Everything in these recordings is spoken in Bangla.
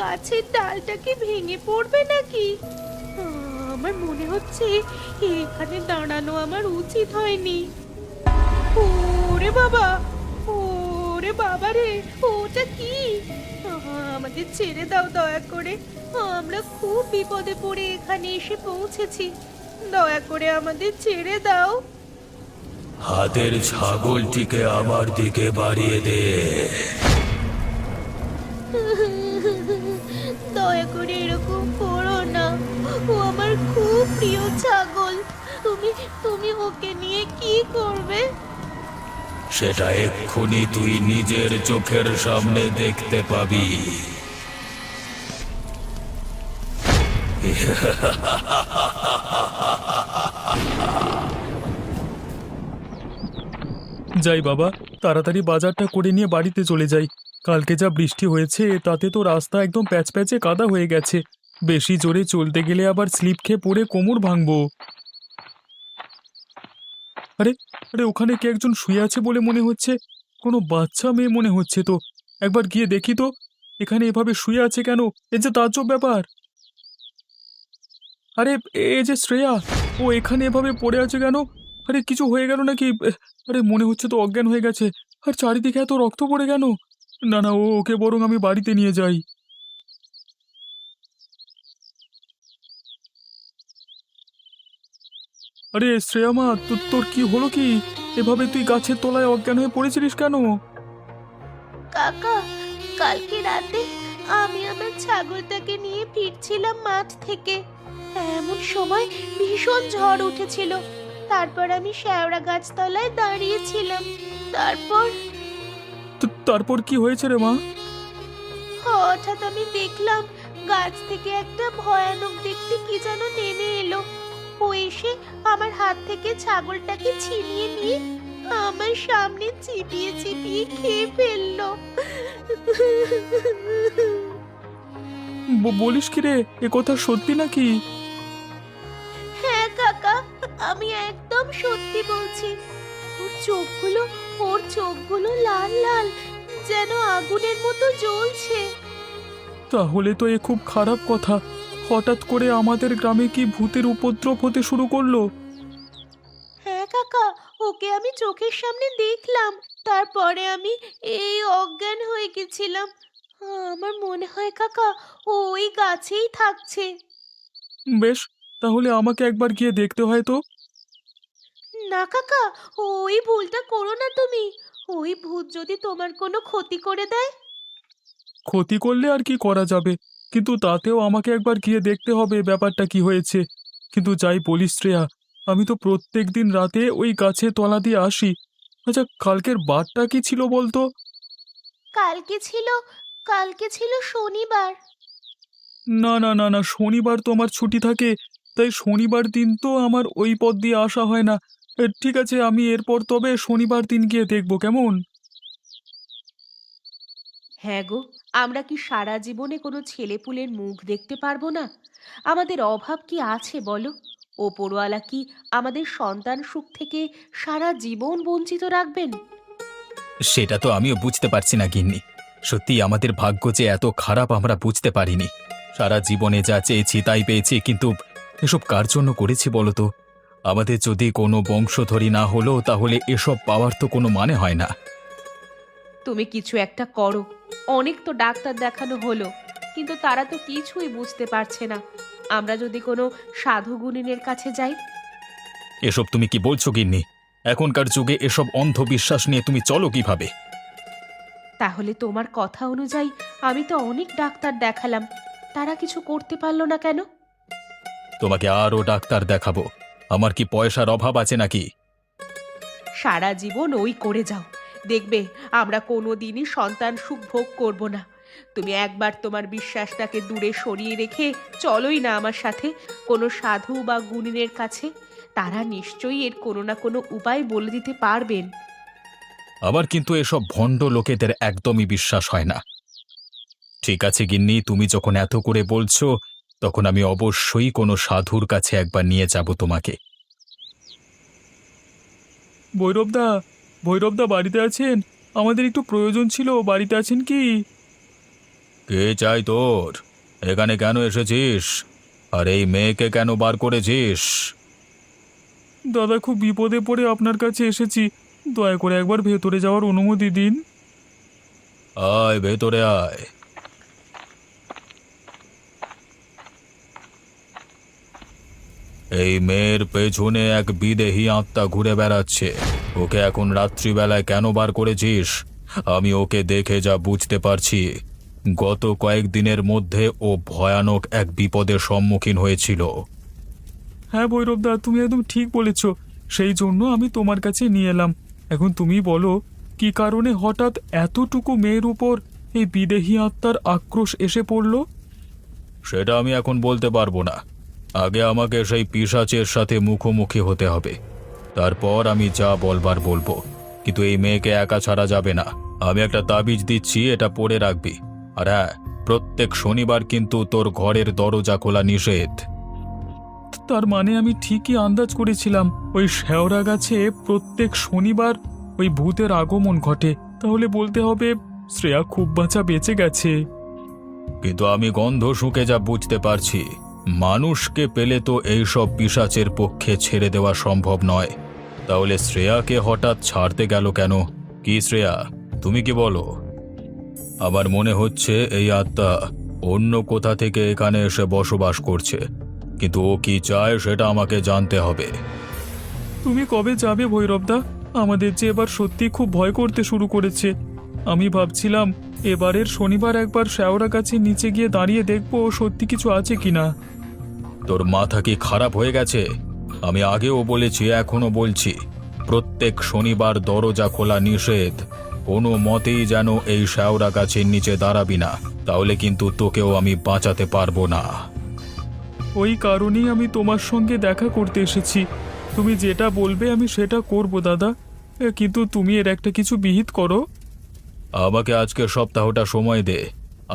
গাছের ডালটা কি ভেঙে পড়বে নাকি? আমার মনে হচ্ছে এখানে দাঁড়ানো আমার উচিত হয়নি। ওরে বাবা, ওরে বাবা রে, ওটা কি? আমাদের ছেড়ে দাও দয়া করে। আমরা খুব বিপদে পড়ে এখানে এসে পৌঁছেছি। দয়া করে আমাদের ছেড়ে দাও। হাতের ছাগলটিকে আমার দিকে বাড়িয়ে দে। দয়া করে এরকম করো না। ও আমার খুব প্রিয় ছাগল। তুমি তুমি ওকে নিয়ে কি করবে? সেটা এক্ষুনি তুই নিজের চোখের সামনে দেখতে পাবি। যাই বাবা, তাড়াতাড়ি বাজারটা করে নিয়ে বাড়িতে চলে যাই। কালকে যা বৃষ্টি হয়েছে তাতে তো রাস্তা একদম প্যাচপ্যাচে কাদা হয়ে গেছে। বেশি জোরে চলতে গেলে আবার স্লিপ খেয়ে পড়ে কোমর ভাঙবো। আরে আরে, ওখানে কে একজন শুয়ে আছে বলে মনে হচ্ছে। কোনো বাচ্চা মেয়ে মনে হচ্ছে তো। একবার গিয়ে দেখি তো, এখানে এভাবে শুয়ে আছে কেন? এ যে তাজ্জব ব্যাপার। আরে, এ যে শ্রেয়া, ও এখানে এভাবে পড়ে আছে কেন? আরে, কিছু হয়ে গেল নাকি? আরে, মনে হচ্ছে তো অজ্ঞান হয়ে গেছে। আর চারিদিকে এত রক্ত পড়ে কেন? না না, ওকে বরং আমি বাড়িতে নিয়ে যাই। আরে শ্রেয়া মা, তোর কি হলো কি? এভাবে তুই গাছের তলায় অজ্ঞান হয়ে পড়েছিলিস কেন? কাকা, কালকে রাতে আমি আমার ছাগলটাকে নিয়ে ফিরছিলাম মাঠ থেকে। এমন সময় ভীষণ ঝড় উঠেছিল। তারপর আমি শেওড়া গাছতলায় দাঁড়িয়েছিলাম। তারপর তারপর কি হয়েছে রে মা? হঠাৎ আমি দেখলাম গাছ থেকে একটা ভয়ানক দেখতে কি যেন নেমে এলো। ও এসে আমার হাত থেকে ছাগলটাকে ছিনিয়ে নিয়ে আমার সামনে চিবিয়ে চিবিয়ে খেয়ে ফেললো। বলিস কি রে, এ কথা সত্যি নাকি? হ্যাঁ কাকা, আমি একদম সত্যি বলছি। ওর চোখগুলো ওর চোখগুলো লাল লাল, যেন আগুনের মতো জ্বলছে। তাহলে তো এ খুব খারাপ কথা। হঠাৎ করে আমাদের গ্রামে কি ভূতের উপদ্রব হতে শুরু করলো? হ্যাঁ কাকা, ওকে আমি চোখের সামনে দেখলাম। তারপরে আমি এই অজ্ঞান হয়ে গেছিলাম। আমার মনে হয় কাকা, ও ওই গাছেই থাকছে। বেশ, তাহলে আমাকে একবার গিয়ে দেখতে হয় তো। না কাকা, ওই ভুলটা করো না তুমি। ওই ভূত যদি তোমার কোনো ক্ষতি করে দেয়। ক্ষতি করলে আর কি করা যাবে, কিন্তু তাতেও আমাকে একবার গিয়ে দেখতে হবে ব্যাপারটা কি হয়েছে। কিন্তু যাই বলিস শ্রেয়া, আমি তো প্রত্যেক দিন রাতে ওই গাছের তলা দিয়ে আসি। আচ্ছা, কালকের বারটা কি ছিল বলতো? কালকে ছিল কালকে ছিল শনিবার। না না না না, শনিবার তো আমার ছুটি থাকে। তাই শনিবার দিন তো আমার ওই পথ দিয়ে আসা হয় না। ঠিক আছে, আমি এরপর তবে শনিবার দিন গিয়ে দেখব, কেমন? হ্যাঁ গো, আমরা কি সারা জীবনে কোনো ছেলেপুলের মুখ দেখতে পারবো না? আমাদের অভাব কি আছে বলো? ওপরওয়ালা কি আমাদের সন্তান সুখ থেকে সারা জীবন বঞ্চিত রাখবেন? সেটা তো আমিও বুঝতে পারছি না গিন্নি। সত্যি আমাদের ভাগ্য যে এত খারাপ আমরা বুঝতে পারিনি। সারা জীবনে যা চেয়েছি তাই পেয়েছি, কিন্তু এসব কার জন্য করেছি বলো তো? আমাদের যদি কোনো বংশধরী না হলো তাহলে এসব পাওয়ার তো কোনো মানে হয় না। তুমি কিছু একটা করো। অনেক তো ডাক্তার দেখানো হলো, কিন্তু তারা তো কিছুই বুঝতে পারছে না। আমরা যদি কোনো সাধু গুণিনের কাছে যাই। এসব তুমি কি বলছো গিন্নি? এখনকার যুগে এসব অন্ধবিশ্বাস নিয়ে তুমি চলো কিভাবে? তাহলে তোমার কথা অনুযায়ী আমি তো অনেক ডাক্তার দেখালাম, তারা কিছু করতে পারলো না কেন? তোমাকে আরও ডাক্তার দেখাবো? আমার কি পয়সার অভাব আছে নাকি? সারা জীবন ওই করে যাও, দেখবে আমরা কোনো দিনই সন্তান সুখ ভোগ করব না। তুমি একবার তোমার বিশ্বাসটাকে দূরে সরিয়ে রেখে চলোই না আমার সাথে কোনো সাধু বা গুণিনের কাছে। তারা নিশ্চয়ই এর কোনো না কোনো উপায় বলে দিতে পারবেন। আমার কিন্তু এসব ভণ্ড লোকেদের একদমই বিশ্বাস হয় না। ঠিক আছে গিন্নি, তুমি যখন এত করে বলছো, তখন আমি অবশ্যই কোনো সাধুর কাছে একবার নিয়ে যাব তোমাকে। ভৈরবদা, ভৈরবদা বাড়িতে আছেন? আমাদের একটু প্রয়োজন ছিল, বাড়িতে আছেন কি? কে চাই তোর? এখানে কেন এসেছিস? আর এই মেয়েকে কেন বার করেছিস? দাদা, খুব বিপদে পড়ে আপনার কাছে এসেছি। দয়া করে একবার ভেতরে যাওয়ার অনুমতি দিন। আয় ভেতরে আয়। এই মেয়ের পেছনে এক বিদেহী আত্মা ঘুরে বেড়াচ্ছে। ওকে এখন রাত্রিবেলায় কেন বার করেছিস? আমি ওকে দেখে যা বুঝতে পারছি, গত কয়েকদিনের মধ্যে ও ভয়ানক এক বিপদের সম্মুখীন হয়েছিল। হ্যাঁ ভৈরবদা, তুমি একদম ঠিক বলেছ। সেই জন্য আমি তোমার কাছে নিয়ে এলাম। এখন তুমি বলো, কি কারণে হঠাৎ এতটুকু মেয়ের উপর এই বিদেহী আত্মার আক্রোশ এসে পড়লো? সেটা আমি এখন বলতে পারবো না। আগে আমাকে সেই পিশাচের সাথে মুখোমুখি হতে হবে, তারপর আমি যা বলবার বলবো। কিন্তু এই মেয়েকে একা ছাড়া যাবে না। আমি একটা তাবিজ দিচ্ছি, এটা পড়ে রাখবি। আর হ্যাঁ, প্রত্যেক শনিবার কিন্তু তোর ঘরের দরজা খোলা নিষেধ। তার মানে আমি ঠিকই আন্দাজ করেছিলাম, ওই শেওড়া গাছে প্রত্যেক শনিবার ওই ভূতের আগমন ঘটে। তাহলে বলতে হবে শ্রেয়া খুব বাঁচা বেঁচে গেছে। কিন্তু আমি গন্ধ শুঁকে যা বুঝতে পারছি, মানুষকে পেলে তো এইসব পিশাচের পক্ষে ছেড়ে দেওয়া সম্ভব নয়। তাহলে শ্রেয়াকে হঠাৎ ছাড়তে গেল কেন? কি শ্রেয়া, তুমি কি বলো? আমার মনে হচ্ছে এই আত্মা অন্য কোথা থেকে এখানে এসে বসবাস করছে, কিন্তু ও কি চায় সেটা আমাকে জানতে হবে। তুমি কবে যাবে ভৈরবদা? আমাদের যে এবার সত্যি খুব ভয় করতে শুরু করেছে। আমি ভাবছিলাম এবারের শনিবার একবার শেওড়া গাছের নিচে গিয়ে দাঁড়িয়ে দেখবো সত্যি কিছু আছে কিনা। তোর মাথা কি খারাপ হয়ে গেছে? আমি আগেও বলেছি, এখনো বলছি, প্রত্যেক শনিবার দরজা খোলা নিষেধ। কোনো মতেই যেন এই শেওড়া গাছের নিচে দাঁড়াবি না, তাহলে কিন্তু তোকেও আমি বাঁচাতে পারবো না। ওই কারণেই আমি তোমার সঙ্গে দেখা করতে এসেছি। তুমি যেটা বলবে আমি সেটা করব দাদা। কিন্তু তুমি এর একটা কিছু বিহিত করো। আমাকে আজকে সপ্তাহটা সময় দে,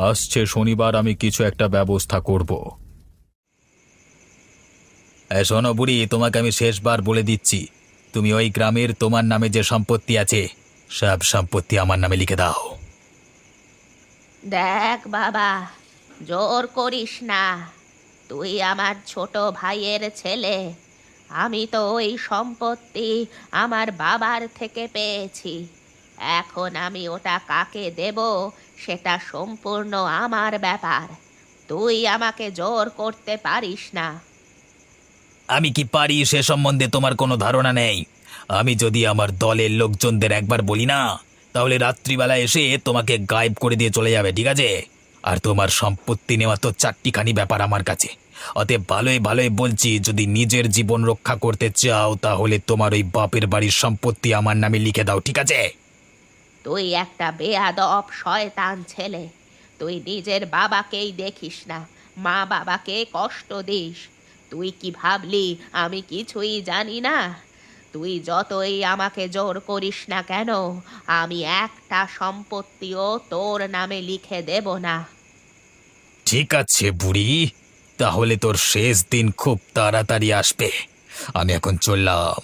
আসছে শনিবার আমি কিছু একটা ব্যবস্থা করব। শোনো বুড়ি, তোমাকে আমি শেষবার বলে দিচ্ছি, তুমি ওই গ্রামের তোমার নামে যে সম্পত্তি আছে সব সম্পত্তি আমার নামে লিখে দাও। দেখ বাবা, জোর করিস না। তুই আমার ছোট ভাইয়ের ছেলে। আমি তো ওই সম্পত্তি আমার বাবার থেকে পেয়েছি। এখন আমি ওটা কাকে দেব সেটা সম্পূর্ণ আমার ব্যাপার। তুই আমাকে জোর করতে পারিস না। আমি কি পারি সে সম্বন্ধে তোমার কোনো ধারণা নেই। আমি যদি আমার দলের লোকজনদের একবার বলি না, তাহলে রাত্রিবেলা এসে তোমাকে গায়েব করে দিয়ে চলে যাবে, ঠিক আছে? আর তোমার সম্পত্তি নেওয়া তো চারটিখানি ব্যাপার আমার কাছে। অতএব ভালোই ভালোই বলছি, যদি নিজের জীবন রক্ষা করতে চাও তাহলে তোমার ওই বাপের বাড়ির সম্পত্তি আমার নামে লিখে দাও, ঠিক আছে? তুই একটা বেয়াদব শয়তান ছেলে। তুই নিজের বাবাকেই দেখিস না, মা বাবাকে কষ্ট দিস। তুই কি ভাবলি আমি কিছুই জানি না? তুই যতই আমাকে জোর করিস না কেন, আমি একটা সম্পত্তিও তোর নামে লিখে দেব না। ঠিক আছে বুড়ি, তাহলে তোর শেষ দিন খুব তাড়াতাড়ি আসবে। আমি এখন চললাম।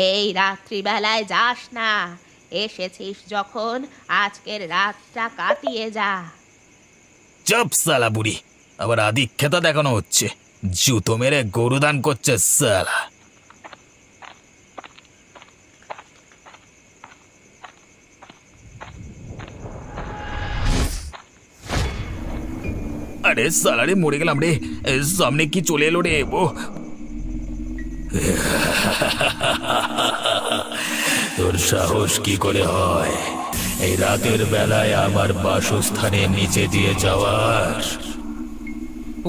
এই রাত্রিবেলায় যাস না। এসেছিস যখন আজকের রাতটা কাটিয়ে যা। চুপ সালা বুড়ি, আবার আদিক্ষেতা দেখানো হচ্ছে। জুতো মেরে গরুদান করছে সালা। আরে সালারে মরে গেলাম রে। সামনে কি চলে এলো রে? ও তোর সাহস কি করে হয় এই রাতের বেলায় আমার বাসস্থানের নিচে দিয়ে যাওয়ার?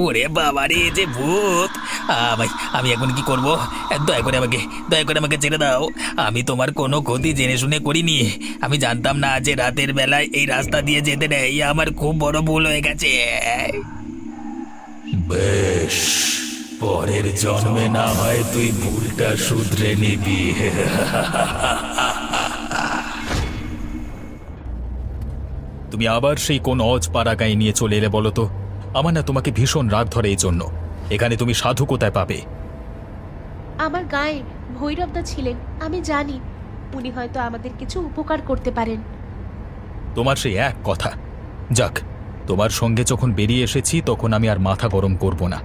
ওরে বাবা রে, যে ভূত! আমি এখন কি করব? দয়া করে আমাকে ছেড়ে দাও। আমি তোমার কোনো ক্ষতি জেনে শুনে করিনি। আমি জানতাম না যে রাতের বেলায় এই রাস্তা দিয়ে যেতে নেই। আমার খুব বড় ভুল হয়ে গেছে। বেশ, পরের জন্মে না হয় তুই ভুলটা শুধরে নিবি। তুমি আবার সেই কোন অজপাড়া গায়ে নিয়ে চলে এলে বলো তো? আমার না তোমাকে ভীষণ রাগ ধরে এই জন্য। এখানে তুমি সাধু কোথায় পাবে? আমার গায়ে ভৈরবদা ছিলেন, আমি জানি উনি হয়তো আমাদের কিছু উপকার করতে পারেন। তোমার সেই এক কথা, যাক, তোমার সঙ্গে যখন বেরিয়ে এসেছি তখন আমি আর মাথা গরম করব না।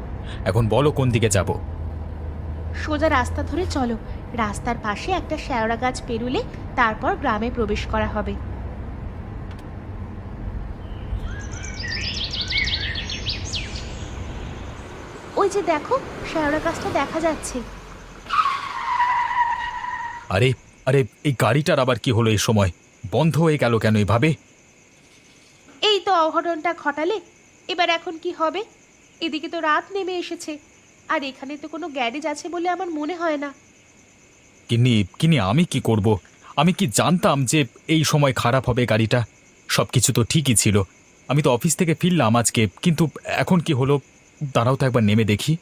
এখন বলো কোন দিকে যাব। সোজা রাস্তা ধরে চলো, রাস্তার পাশে একটা শেওড়া গাছ পেরুলে তারপর গ্রামে প্রবেশ করা হবে। ওই যে দেখো, শেওড়া গাছটা দেখা যাচ্ছে। আরে আরে, এই গাড়িটার আবার কি হলো এই সময়? বন্ধ হয়ে গেল কেন এভাবে? এই তো অঘটনটা ঘটালে, এবার এখন কি হবে? এদিকে তো রাত নেমে এসেছে, আর এখানে তো কোনো গ্যারেজ আছে বলে আমার মনে হয় না। কিন্নি কিন্নি, আমি কি করব? আমি কি জানতাম যে এই সময় খারাপ হবে গাড়িটা? সবকিছু তো ঠিকই ছিল। আমি তো অফিস থেকে ফিরলাম আজকে, কিন্তু এখন কি হলো? দাঁড়াও তো একবার নেমে দেখি।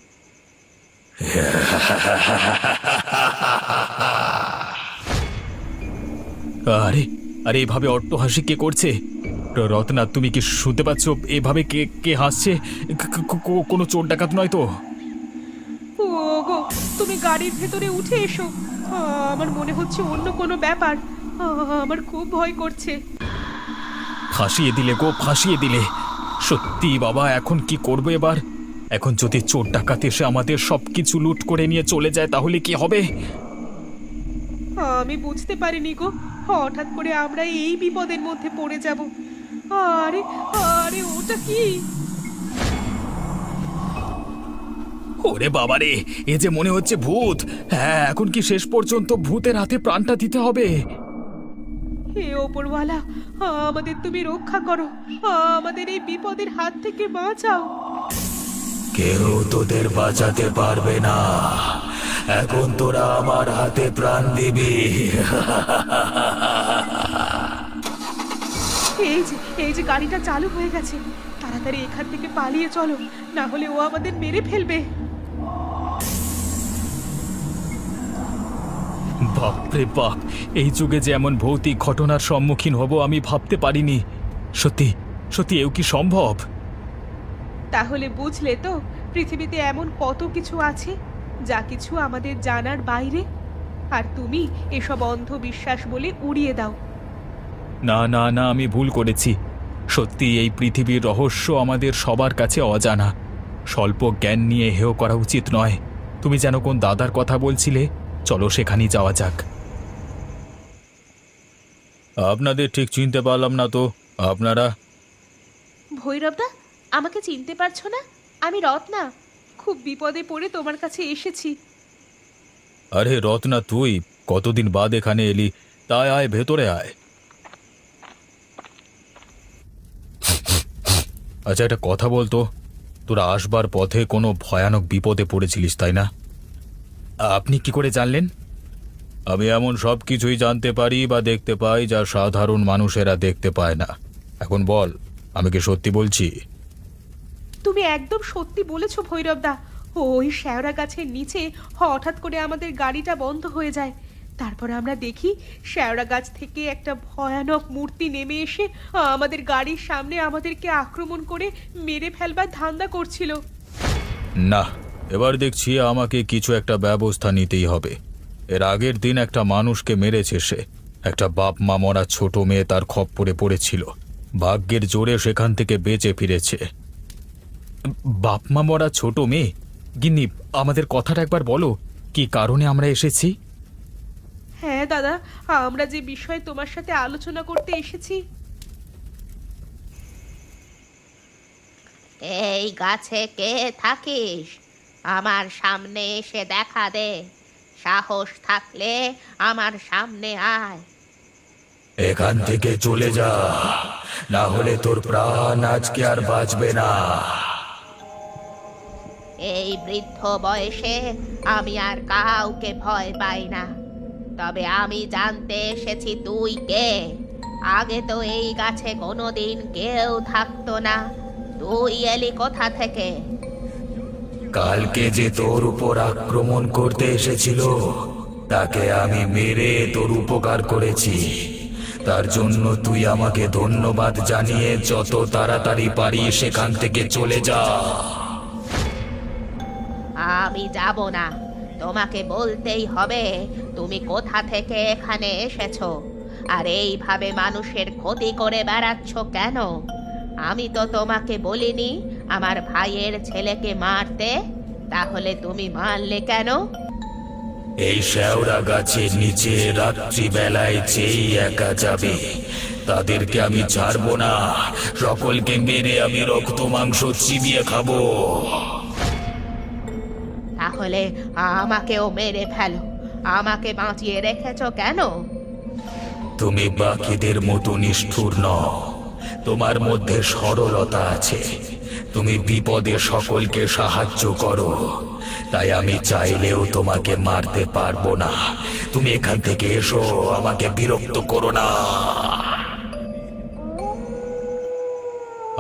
আরে আরে, এভাবে অট্টহাসি কে করছে? রত্না, তুমি কি শুনতে পাচ্ছ? এভাবে কে কে হাসছে? কোনো চোর ডাকাত নয় তো? ও গো, তুমি গাড়ির ভেতরে উঠে এসো। আমার মনে হচ্ছে অন্য কোনো ব্যাপার। আমার খুব ভয় করছে। ফাঁসিয়ে দিলে গো, ফাঁসিয়ে দিলে। সত্যি বাবা, এখন কি করবো এবার? এখন যদি চোর ডাকাত এসে আমাদের সবকিছু লুট করে নিয়ে চলে যায় তাহলে কি হবে? আমি বুঝতে পারিনি গো, হঠাৎ করে আমরা এই বিপদের মধ্যে পড়ে যাব। আরে আরে, ওটা কি? ওরে বাবারে, এ যে মনে হচ্ছে ভূত। হ্যাঁ, এখন কি শেষ পর্যন্ত ভূতের হাতে প্রাণটা দিতে হবে? হে ওপরওয়ালা, আমাদের তুমি রক্ষা করো, আমাদের এই বিপদের হাত থেকে বাঁচাও। কেউ তোদের বাঁচাতে পারবে না। এখন তোরা আমার হাতে প্রাণ দিবি। এই যে গাড়িটা চালু হয়ে গেছে, তাড়াতাড়ি এখান থেকে পালিয়ে চলো, না হলে ও আমাদের মেরে ফেলবে। বাপরে বাপ, এই যুগে যে এমন ভৌতিক ঘটনার সম্মুখীন হব আমি ভাবতে পারিনি। সত্যি সত্যি, এও কি সম্ভব? তাহলে বুঝলে তো, পৃথিবীতে এমন কত কিছু আছে যা কিছু আমাদের জানার বাইরে, আর তুমি এসব অন্ধবিশ্বাস বলে উড়িয়ে দাও। না না না, আমি ভুল করেছি। সত্যি এই পৃথিবীর রহস্য আমাদের সবার কাছে অজানা। স্বল্প জ্ঞান নিয়ে হেয় করা উচিত নয়। তুমি যেন কোন দাদার কথা বলছিলে, চলো সেখানেই যাওয়া যাক। আপনাদের ঠিক চিনতে পারলাম না তো। আপনারা? ভৈরবদা, আমাকে চিনতে পারছো না? আমি রত্না, খুব বিপদে পড়ে তোমার কাছে এসেছি। আরে রত্না, তুই কতদিন বাদ এখানে এলি? তাই আয়, ভেতরে আয়। আচ্ছা, একটা কথা বলতো, তোরা আসবার পথে কোনো ভয়ানক বিপদে পড়েছিলিস তাই না? আপনি কি করে জানলেন? আমি এমন সব কিছুই জানতে পারি বা দেখতে পাই যা সাধারণ মানুষেরা দেখতে পায় না। এখন বল, আমি কি সত্যি বলছি? তুমি একদম সত্যি বলেছো ভৈরবদা। ওই শেওড়া গাছের নিচে হঠাৎ করে আমাদের গাড়িটা বন্ধ হয়ে যায়। তারপর আমরা দেখি শেওড়া গাছ থেকে একটা ভয়ানক মূর্তি নেমে এসে আমাদের গাড়ির সামনে আমাদেরকে আক্রমণ করে মেরে ফেলবার ধান্দা করছিল। না, এবার দেখছি আমাকে কিছু একটা ব্যবস্থা নিতেই হবে। এর আগের দিন একটা মানুষকে মেরেছে সে। একটা বাপ মা মরা ছোট মেয়ে তার খপ্পরে পড়েছিল। ভাগ্যের জোরে সেখান থেকে বেঁচে ফিরেছে। বাপ মা মরা ছোট মেয়ে? গিন্নি, আমাদের কথাটা একবার বলো, কি কারণে আমরা এসেছি? হ্যাঁ দাদা, আমরা যে বিষয়ে তোমার সাথে আলোচনা করতে এসেছি। এই গাছে কে থাকিস? আমার সামনে এসে দেখা দে। সাহস থাকলে আমার সামনে আয়। এখান থেকে চলে যা, না হলে তোর প্রাণ আজকে আর বাঁচবে না। এই বৃদ্ধ বয়সে আমি আর কাউকে ভয় পাই না, তবে আমি জানতে এসেছি তুই কে। আগে তো এই গাছে কোনোদিন কেউ থাকতো না, তুই এলি কোথা থেকে? কালকে যে তোর উপর আক্রমণ করতে এসেছিল তাকে আমি মেরে তোর উপকার করেছি। তার জন্য তুই আমাকে ধন্যবাদ জানিয়ে যত তাড়াতাড়ি পারি সেখান থেকে চলে যা। আমি যাব না, তোমাকে বলতেই হবে তুমি কোথা থেকে এখানে এসেছো, আর এইভাবে মানুষের ক্ষতি করে বেড়াচ্ছ কেন? আমি তো তোমাকে বলিনি আমার ভাইয়ের ছেলেকে মারতে, তাহলে তুমি মারলে কেন? এই শেওড়া গাছের নিচে রাত্রিবেলায় যেই একা যাবে তাদেরকে আমি ছাড়বো না। সকলকে মেরে আমি রক্ত মাংস চিবিয়ে খাবো। তাহলে আমাকেও মেরে ফেলো, আমাকে বাঁচিয়ে রেখেছো কেন? তুমি বাকিদের মতো নিষ্ঠুর নও, তোমার মধ্যে সরলতা আছে, তুমি বিপদে সকলকে সাহায্য করো, তাই আমি চাইলেও তোমাকে মারতে পারবো না। তুমি এখান থেকে এসো, আমাকে বিরক্ত করো না।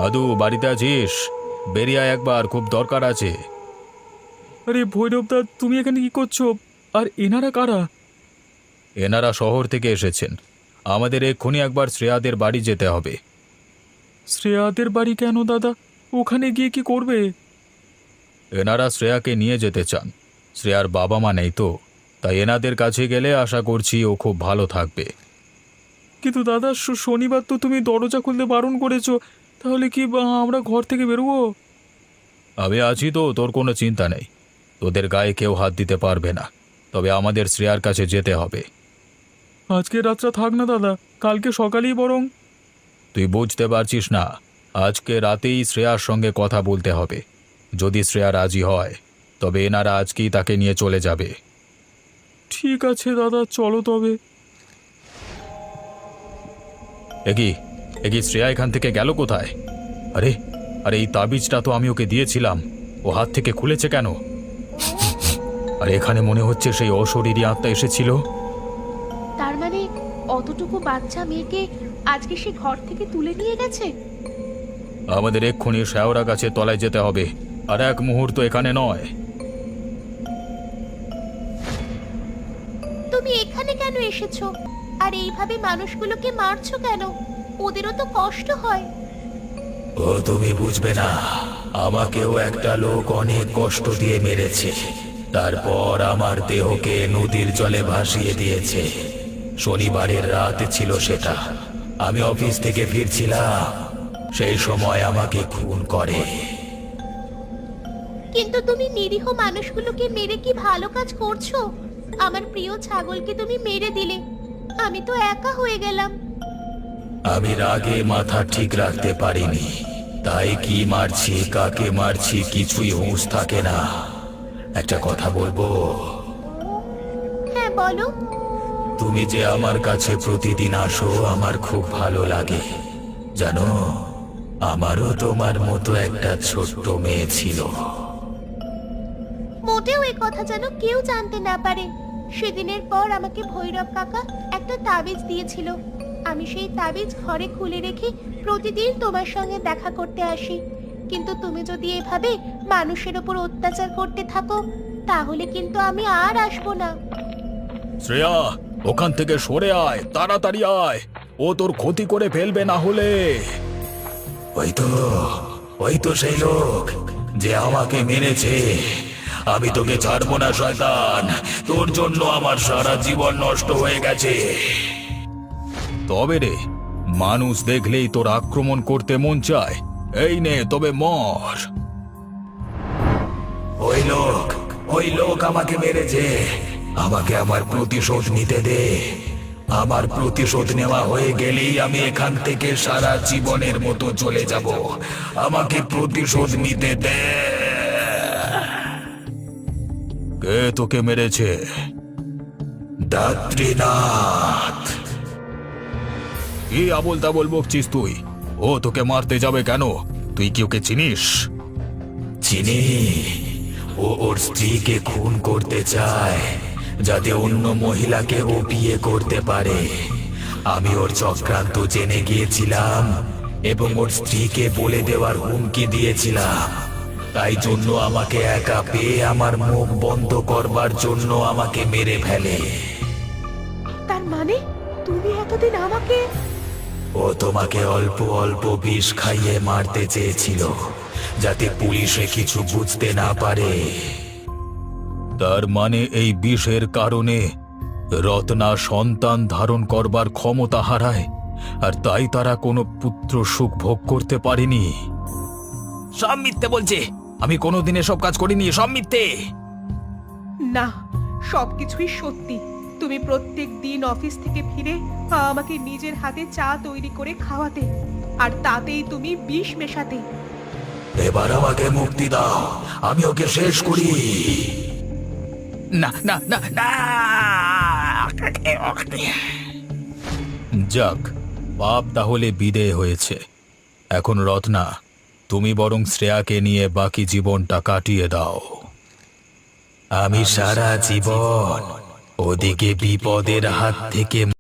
আদু, বাড়িতে আছিস? বেরিয়ে আয় একবার, খুব দরকার আছে। আরে ভৈরবদা, তুমি এখানে কি করছো? আর এনারা কারা? এনারা শহর থেকে এসেছেন, আমাদের এক্ষুনি একবার শ্রেয়াদের বাড়ি যেতে হবে। শ্রেয়াদের বাড়ি কেন দাদা? ওখানে গিয়ে কি করবে? এনারা শ্রেয়াকে নিয়ে যেতে চান। শ্রেয়ার বাবা মা নেই তো, তাই এনাদের কাছে গেলে আশা করছি ও খুব ভালো থাকবে। কিন্তু দাদা, শনিবার তো তুমি দরজা খুলতে বারণ করেছো, তাহলে কি আমরা ঘর থেকে বেরোবো? আমি আছি তো, তোর কোনো চিন্তা নেই। তোদের গায়ে কেউ হাত দিতে পারবে না, তবে আমাদের শ্রেয়ার কাছে যেতে হবে। আজকে রাতটা থাক না দাদা, কালকে সকালেই বরং। তুই বুঝতে পারছিস না, আজকে রাতেই শ্রেয়ার সঙ্গে কথা বলতে হবে। যদি শ্রেয়া রাজি হয় তবে এনারা আজকেই তাকে নিয়ে চলে যাবে। ঠিক আছে দাদা, চলো তবে। এগি এগি, শ্রেয়া এখান থেকে গেল কোথায়? আরে আরে, এই তাবিজটা তো আমি ওকে দিয়েছিলাম, ও হাত থেকে খুলেছে কেন? আর এখানে মনে হচ্ছে সেই অশরীরী আত্মা এসেছিল। তার মানে অতটুকু বাচ্চা মেয়েকে আজকে সে ঘর থেকে তুলে নিয়ে গেছে? আমাদের এক্ষুনি শেওড়া গাছের তলায় যেতে হবে, আর এক মুহূর্ত এখানে নয়। তুমি এখানে কেন এসেছো? আর এইভাবে মানুষগুলোকে মারছো কেন? ওদেরও তো কষ্ট হয়। ও তুমি বুঝবে না, আমাকেও একটা লোক অনেক কষ্ট দিয়ে মেরেছে, তারপর আমার দেহকে নদীর জলে ভাসিয়ে দিয়েছে। শনিবারের রাত ছিল সেটা, আমি অফিস থেকে ফিরছিলাম, সেই সময় আমাকে খুন করে। কিন্তু তুমি নিরীহ মানুষগুলোকে মেরে কি ভালো কাজ করছো? আমার প্রিয় ছাগলকে তুমি মেরে দিলে, আমি তো একা হয়ে গেলাম। আমি রাগে মাথা ঠিক রাখতে পারিনি, তাই কি মারছি কাকে মারছি কিছুই হুঁশ থাকে না। একটা কথা বলবো? হ্যাঁ বলো। তুমি যে আমার কাছে প্রতিদিন আসো আমার খুব ভালো লাগে, জানো আমারও তোমার মতো একটা ছোট্ট মেয়ে ছিল। মোটেও এই কথা যেন কেউ জানতে না পারে। সেদিনের পর আমাকে ভৈরব কাকা একটা তাবিজ দিয়েছিল, আমি সেই তাবিজ ঘরে খুলে রেখে প্রতিদিন তোমার সঙ্গে দেখা করতে আসি। কিন্তু তুমি যদি এভাবে মানুষের উপর অত্যাচার করতে থাকো তাহলে কিন্তু আমি আর আসবো না। শ্রেয়া, ওখান থেকে সরে আয়, তাড়াতাড়ি আয়, ও তোর ক্ষতি করে ফেলবে না হলে। ওই তো সেই লোক যে আমাকে মেরেছে। আমি তোকে ছাড়বো না শয়তান, তোর জন্য আমার সারা জীবন নষ্ট হয়ে গেছে। তবে রে, মানুষ দেখলেই তোর আক্রমণ করতে মন চায়। এই নে, তবে মর। ওই লোক আমাকে মেরেছে, আমাকে আমার প্রতিশোধ নিতে দে। আমার প্রতিশোধ নেওয়া হয়ে গেলেই আমি এখান থেকে সারা জীবনের মতো চলে যাব। আমাকে প্রতিশোধ নিতে দে। কে তোকে মেরেছে? দাত্রীনাথ। কি আবোল তাবোল বকছিস তুই? ও তোকে মারতে যাবে কেন? তুই কি ওকে চিনিস? চিনি, ও ওর স্ত্রীকে খুন করতে চায় যাতে অন্য মহিলাকে ও বিয়ে করতে পারে। আমি ওর চক্রান্ত জেনে গিয়েছিলাম এবং ওর স্ত্রীকে বলে দেওয়ার হুমকি দিয়েছিলাম। তাই জন্য আমাকে একা পেয়ে আমার মুখ বন্ধ করবার জন্য আমাকে মেরে ফেলে। তার মানে তুমি এতদিন আমাকে... ও তোমাকে অল্প অল্প বিষ খাইয়ে মারতে চেয়েছিল যাতে পুলিশে কিছু বুঝতে না পারে। তার মানে এই বিষের কারণে রত্না সন্তান ধারণ করবার ক্ষমতা হারায় আর তাই তারা কোনো পুত্র সুখ ভোগ করতে পারেনি। সব মিথ্যে বলছে, আমি কোনোদিন এসব কাজ করিনি, সব মিথ্যে। না, সবকিছুই সত্যি। তুমি প্রত্যেক দিন অফিস থেকে ফিরে আমাকে নিজের হাতে চা তৈরি করে খাওয়াতে, আর তাতেই তুমি বিষ মেশাতে। এবার আমাকে মুক্তি দাও, আমি ওকে শেষ করি। না না না না। যাক, পাপ তাহলে বিদেয় হয়েছে। এখন রত্না, তুমি বরং শ্রেয়াকে নিয়ে বাকি জীবনটা কাটিয়ে দাও। আমি সারা জীবন ওদিকে বিপদের হাত থেকে